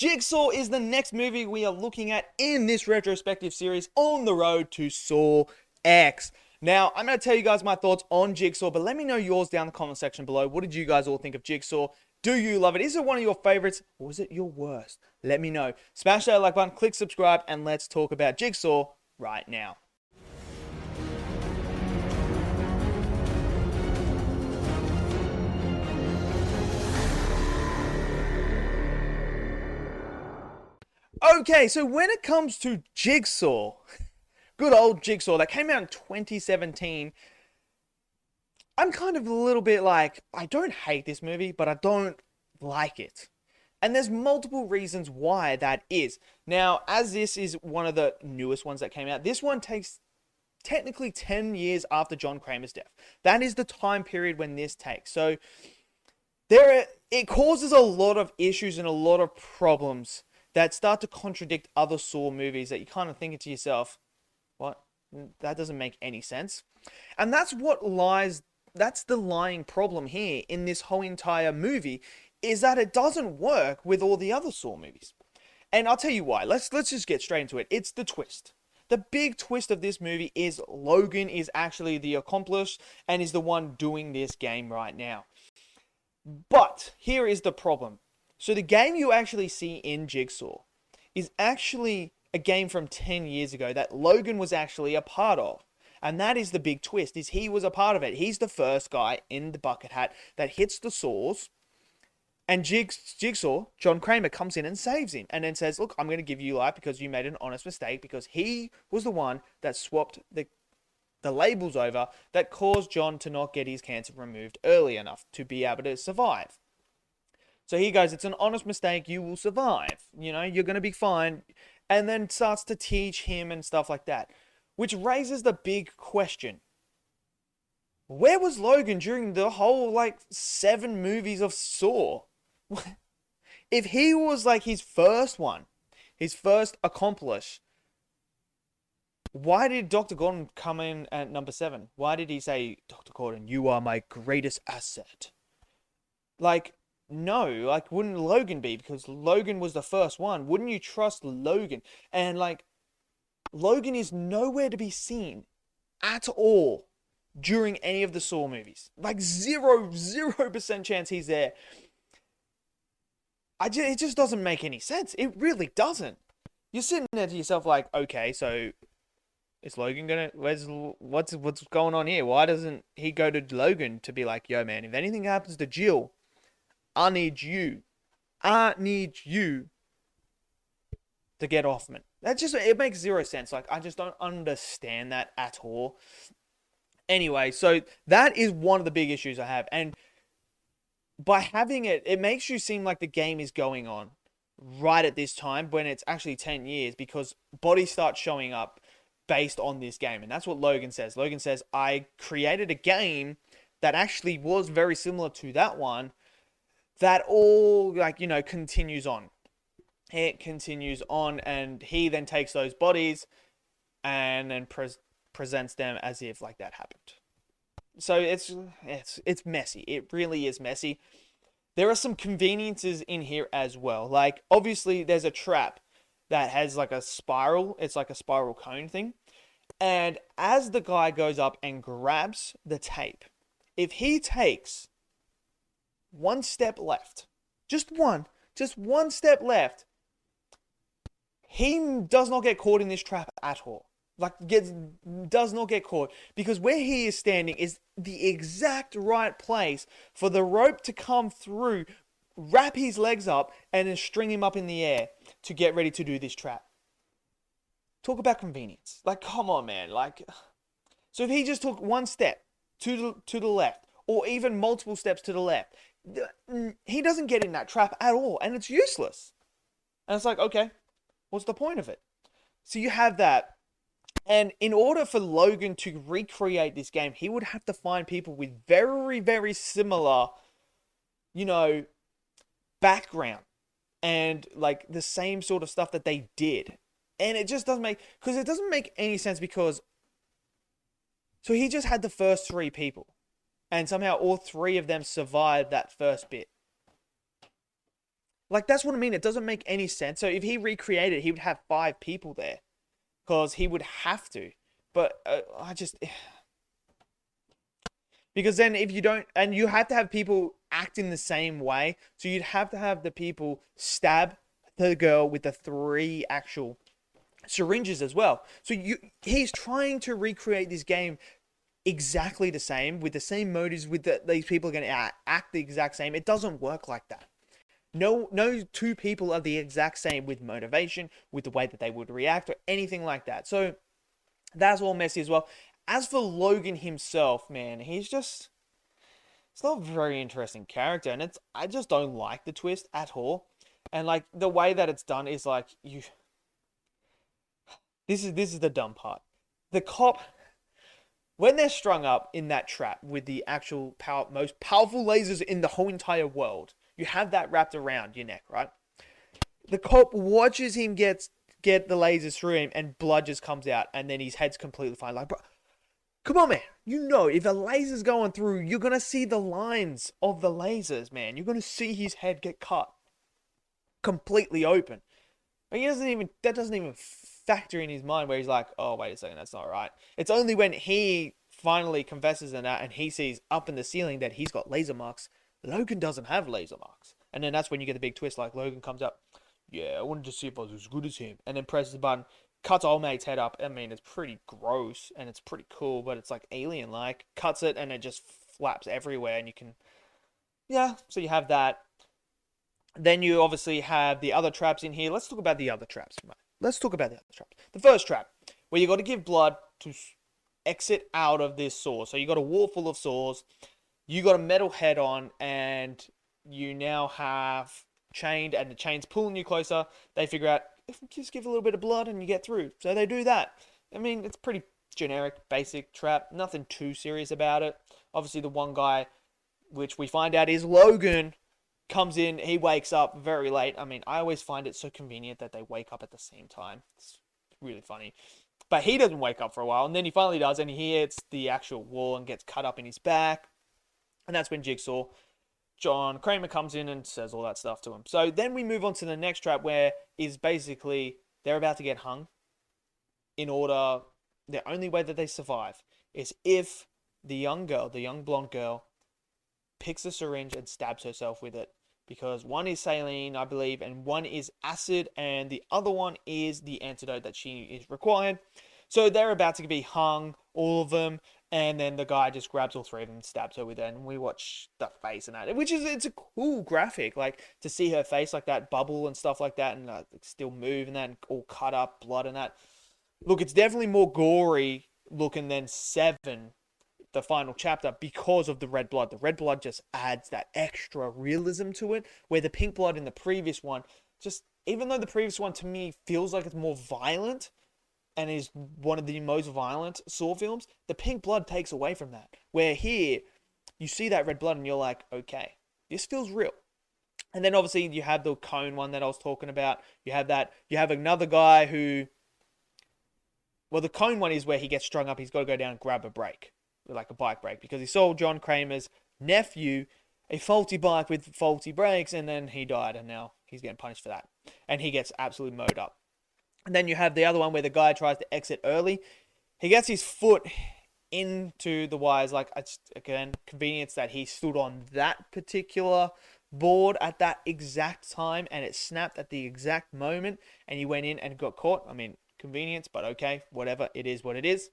Jigsaw is the next movie we are looking at in this retrospective series on the road to Saw X. Now, I'm going to tell you guys my thoughts on Jigsaw, but let me know yours down in the comment section below. What did you guys all think of Jigsaw? Do you love it? Is it one of your favorites, or is it your worst? Let me know. Smash that like button, click subscribe, and let's talk about Jigsaw right now. Okay, so when it comes to Jigsaw, good old Jigsaw that came out in 2017, I'm kind of a little bit like, I don't hate this movie, but I don't like it. And there's multiple reasons why that is. Now, as this is one of the newest ones that came out, this one takes technically 10 years after John Kramer's death. That is the time period when this takes. So it causes a lot of issues and a lot of problems that start to contradict other Saw movies that you kind of think to yourself, what? That doesn't make any sense. And that's the lying problem here in this whole entire movie, is that it doesn't work with all the other Saw movies. And I'll tell you why. Let's just get straight into it. It's the twist. The big twist of this movie is Logan is actually the accomplice and is the one doing this game right now. But here is the problem. So the game you actually see in Jigsaw is actually a game from 10 years ago that Logan was actually a part of. And that is the big twist, is he was a part of it. He's the first guy in the bucket hat that hits the saws. And Jigsaw, John Kramer, comes in and saves him. And then says, look, I'm going to give you life because you made an honest mistake. Because he was the one that swapped the labels over that caused John to not get his cancer removed early enough to be able to survive. So he goes, it's an honest mistake, you will survive. You know, you're going to be fine. And then starts to teach him and stuff like that. Which raises the big question. Where was Logan during the whole, 7 movies of Saw? If he was, his first one, his first accomplice, why did Dr. Gordon come in at number 7? Why did he say, Dr. Gordon, you are my greatest asset? No, wouldn't Logan be? Because Logan was the first one. Wouldn't you trust Logan? And, Logan is nowhere to be seen at all during any of the Saw movies. 0% chance he's there. It just doesn't make any sense. It really doesn't. You're sitting there to yourself okay, so is Logan gonna... What's going on here? Why doesn't he go to Logan to be like, yo, man, if anything happens to Jill... I need you to get off me. It makes 0 sense. I just don't understand that at all. Anyway, so that is one of the big issues I have. And by having it makes you seem like the game is going on right at this time when it's actually 10 years because bodies start showing up based on this game. And that's what Logan says. Logan says, I created a game that actually was very similar to that one, that all, continues on. It continues on, and he then takes those bodies and then presents them as if, that happened. So it's messy. It really is messy. There are some conveniences in here as well. Obviously, there's a trap that has, a spiral. It's like a spiral cone thing. And as the guy goes up and grabs the tape, if he takes... one step left. Just one step left. He does not get caught in this trap at all. Does not get caught. Because where he is standing is the exact right place for the rope to come through, wrap his legs up, and then string him up in the air to get ready to do this trap. Talk about convenience. Come on, man. So if he just took one step to the left, or even multiple steps to the left, he doesn't get in that trap at all, and it's useless. And it's okay, what's the point of it? So you have that, and in order for Logan to recreate this game, he would have to find people with very, very similar, background, and the same sort of stuff that they did. And it just doesn't make any sense because, so he just had the first 3 people. And somehow all 3 of them survived that first bit. Like, that's what I mean. It doesn't make any sense. So if he recreated it, he would have 5 people there because he would have to. But I just because then if you don't, and you have to have people act in the same way, so you'd have to have the people stab the girl with the 3 actual syringes as well. So he's trying to recreate this game exactly the same with the same motives. These people are going to act the exact same. It doesn't work like that. No 2 people are the exact same with motivation, with the way that they would react, or anything like that. So that's all messy as well. As for Logan himself, man, it's not a very interesting character, and I just don't like the twist at all. And like the way that it's done is like this is the dumb part. The cop, when they're strung up in that trap with the actual most powerful lasers in the whole entire world, you have that wrapped around your neck, right? The cop watches him get the lasers through him, and blood just comes out, and then his head's completely fine. Like, bro, come on, man. You know, if a laser's going through, you're gonna see the lines of the lasers, man. You're gonna see his head get cut completely open. But that doesn't even factor in his mind, where he's like, oh, wait a second, that's not right. It's only when he finally confesses in that and he sees up in the ceiling that he's got laser marks. Logan doesn't have laser marks. And then that's when you get the big twist, like Logan comes up, yeah, I wanted to see if I was as good as him. And then presses the button, cuts old mate's head up. I mean, it's pretty gross and it's pretty cool, but it's like alien-like. Cuts it and it just flaps everywhere, and you can... Yeah, so you have that. Then you obviously have the other traps in here. Let's talk about the other traps. Let's talk about the other traps. The first trap, where you got to give blood to exit out of this saw. So you got a wall full of saws. You got a metal head on, and you now have chained, and the chain's pulling you closer. They figure out, if we just give a little bit of blood and you get through. So they do that. I mean, it's pretty generic, basic trap. Nothing too serious about it. Obviously, the one guy, which we find out is Logan, comes in. He wakes up very late. I mean, I always find it so convenient that they wake up at the same time. It's really funny. But he doesn't wake up for a while, and then he finally does, and he hits the actual wall and gets cut up in his back. And that's when Jigsaw, John Kramer, comes in and says all that stuff to him. So then we move on to the next trap, where is basically they're about to get hung. The only way that they survive is if the young blonde girl, picks a syringe and stabs herself with it. Because one is saline, I believe, and one is acid, and the other one is the antidote that she is required. So they're about to be hung, all of them, and then the guy just grabs all 3 of them and stabs her with it, and we watch the face and that, it's a cool graphic, like, to see her face like that, bubble and stuff like that, and still move and that, and all cut up, blood and that. Look, it's definitely more gory looking than 7, the final chapter, because of the red blood. The red blood just adds that extra realism to it, where the pink blood in the previous one, just, even though the previous one to me feels like it's more violent, and is one of the most violent Saw films, the pink blood takes away from that. Where here, you see that red blood and you're like, okay, this feels real. And then obviously you have the cone one that I was talking about. You have another guy who... Well, the cone one is where he gets strung up. He's got to go down and grab a brake, like a bike brake, because he sold John Kramer's nephew a faulty bike with faulty brakes, and then he died, and now he's getting punished for that. And he gets absolutely mowed up. And then you have the other one where the guy tries to exit early. He gets his foot into the wires. Like, again, convenience that he stood on that particular board at that exact time, and it snapped at the exact moment, and he went in and got caught. I mean, convenience, but okay, whatever. It is what it is.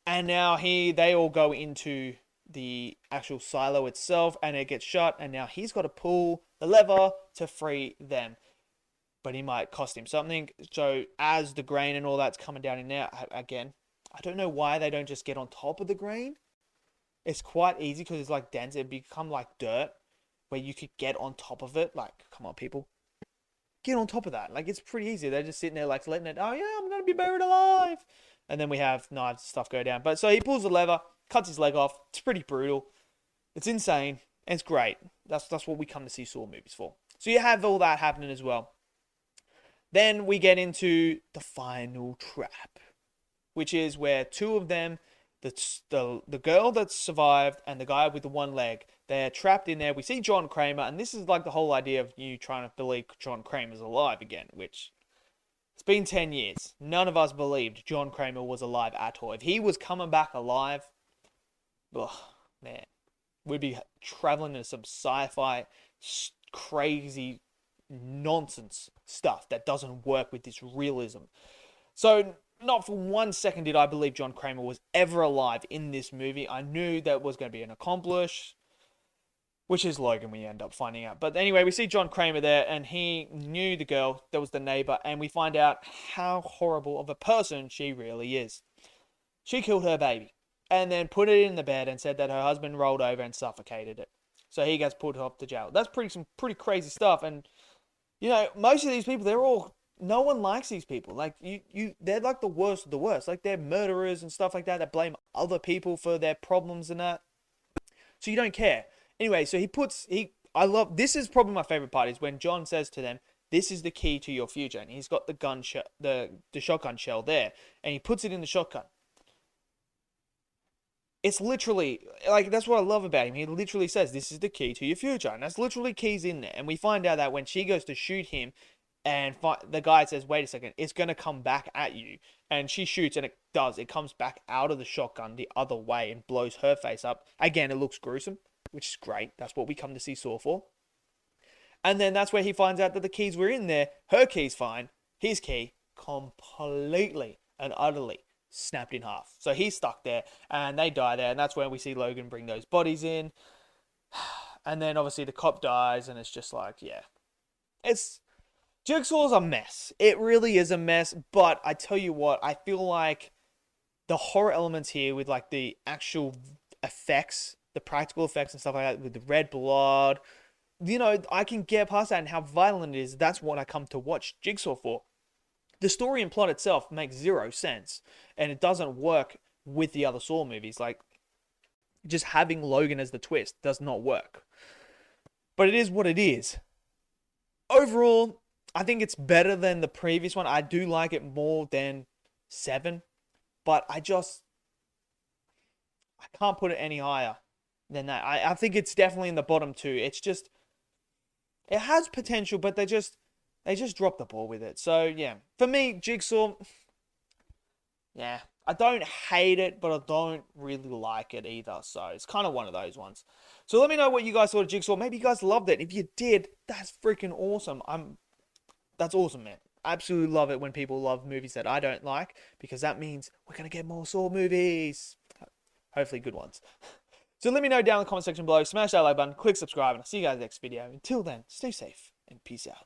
And now they all go into the actual silo itself, and it gets shut, and now he's got to pull the lever to free them. But he might cost him something. So as the grain and all that's coming down in there, again, I don't know why they don't just get on top of the grain. It's quite easy because it's like dense. It'd become like dirt where you could get on top of it. Like, come on, people. Get on top of that. Like, it's pretty easy. They're just sitting there like letting it, oh yeah, I'm going to be buried alive. And then we have knives and stuff go down. But so he pulls the lever, cuts his leg off. It's pretty brutal. It's insane. And it's great. That's what we come to see Saw movies for. So you have all that happening as well. Then we get into the final trap, which is where 2 of them, the girl that survived and the guy with the one leg, They're trapped in there. We see John Kramer, and this is like the whole idea of you trying to believe John Kramer's alive again, which it's been 10 years. None of us believed John Kramer was alive at all. If he was coming back alive, ugh, man, we'd be traveling into some sci-fi crazy nonsense stuff that doesn't work with this realism. So not for 1 second did I believe John Kramer was ever alive in this movie. I knew that was going to be an accomplice, which is Logan, we end up finding out. But anyway, we see John Kramer there, and he knew the girl that was the neighbor, and we find out how horrible of a person she really is. She killed her baby, and then put it in the bed and said that her husband rolled over and suffocated it. So he gets put off to jail. That's some pretty crazy stuff, and you know, most of these people, no one likes these people. Like, they're like the worst of the worst. Like, they're murderers and stuff like that blame other people for their problems and that. So you don't care. Anyway, so this is probably my favorite part, is when John says to them, this is the key to your future. And he's got the shotgun shell there, and he puts it in the shotgun. It's literally, like, that's what I love about him. He literally says, this is the key to your future. And that's literally keys in there. And we find out that when she goes to shoot him, and the guy says, wait a second, it's going to come back at you. And she shoots, and it does. It comes back out of the shotgun the other way and blows her face up. Again, it looks gruesome, which is great. That's what we come to see Saw for. And then that's where he finds out that the keys were in there. Her key's fine. His key, completely and utterly snapped in half. So he's stuck there, and they die there. And that's when we see Logan bring those bodies in. And then obviously the cop dies, and it's just like, yeah. Jigsaw's a mess. It really is a mess. But I tell you what, I feel like the horror elements here with like the actual effects, the practical effects and stuff like that, with the red blood, you know, I can get past that and how violent it is. That's what I come to watch Jigsaw for. The story and plot itself makes zero sense, and it doesn't work with the other Saw movies. Like, just having Logan as the twist does not work. But it is what it is. Overall, I think it's better than the previous one. I do like it more than 7, but I can't put it any higher than that. I think it's definitely in the bottom 2. It's just, it has potential, but they just dropped the ball with it. So yeah, for me, Jigsaw, yeah, I don't hate it, but I don't really like it either. So it's kind of one of those ones. So let me know what you guys thought of Jigsaw. Maybe you guys loved it. If you did, that's freaking awesome. That's awesome, man. I absolutely love it when people love movies that I don't like, because that means we're going to get more Saw movies. Hopefully good ones. So let me know down in the comment section below. Smash that like button, click subscribe, and I'll see you guys next video. Until then, stay safe and peace out.